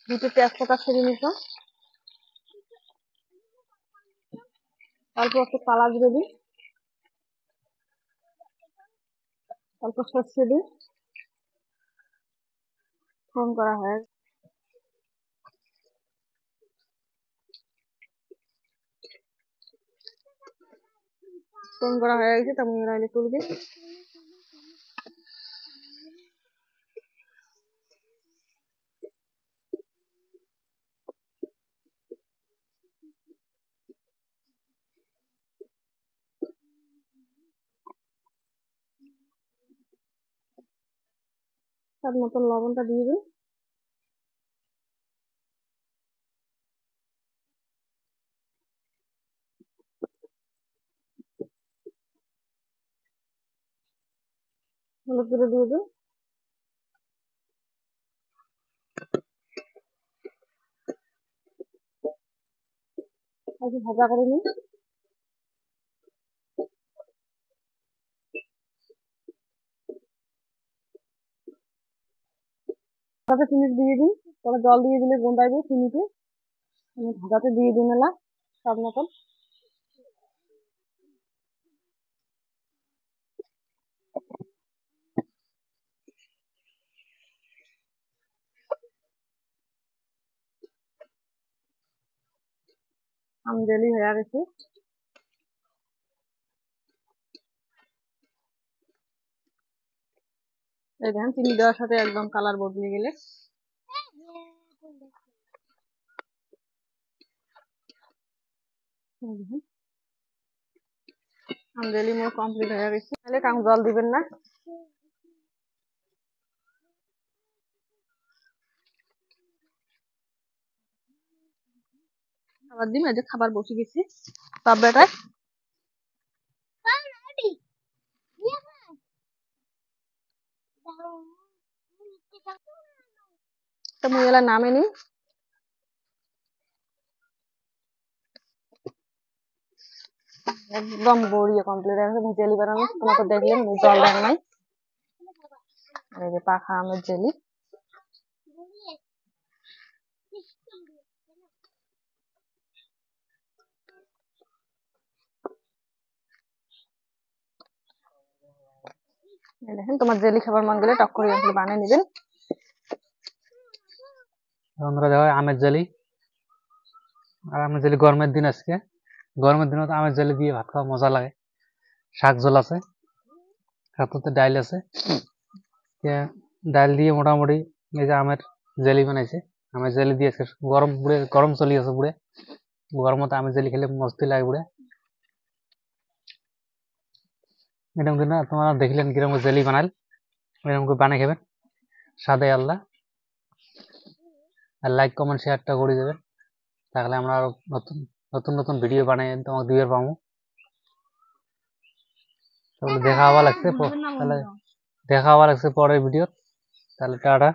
দুটো তেজপাতা ছেড়ে নিতাম, তারপর একটু কালা জিরে দিই, তারপর সর্ষে দিই, ফোড়ন করা হয়। ফোড়ন করা হয়ে গেছে, তেমন এলাইলে তুলবে। স্বাদ মতন লবণটা দিয়ে দিই। হলুদ গুঁড়ো দিয়ে দিই। একটু ভাজা করে নিই। তাতে চিনি দিয়ে দিই, তারপর জল দিয়ে দিলে গন্ধাইবে চিনিতে। আমি ভাজাতে দিয়ে দিই মেলা স্বাদ মতন। আম জেলি হয়ে গেছে। এই দেখেন চিনি দেওয়ার সাথে একদম কালার বদলে গেলে। আম জেলি মোর কমপ্লিট হয়ে গেছে। তাহলে কারণ জল দিবেন না। খাবার দিন, এই যে খাবার বসে গেছি তাপ বেটায়। মুই এলা নামে নি। একদম বড়িয়া কমপ্লিট হয়ে গেছে জেলি বানানো। তোমার তো দেখলেন জল দেন নাই। এই যে পাখা আমের জেলি। দেখেন তোমার জেলি খাবার মন গেলে টক করে বানিয়ে নেবেন। আমরা দেখো আমের জেলি, আর আমের জেলি গরমের দিন আজকে। গরমের দিনে তো আমের জেলি দিয়ে ভাত খাওয়া মজা লাগে। শাক ঝোল আছে, সাথে ডাইল আছে। ডাইল দিয়ে মোটামুটি এই যে আমের জেলি বানাইছে। আমের জেলি দিয়ে গরম চলি আছে পুরে। গরমতে আমের জেলি খেলে মস্তি লাগে পুরে। এরকম দিন তোমরা দেখলেন কিরকম জেলি বানাল, এরকম করে বানিয়ে খাবেন সাদে আল্লাহ। আর লাইক কমেন্ট শেয়ারটা করে দেবেন, তাহলে আমরা আরো নতুন নতুন নতুন ভিডিও বানিয়ে তোমাকে দিতে পাবো। তাহলে দেখা হওয়া লাগছে পরের ভিডিও। তাহলে টাটা।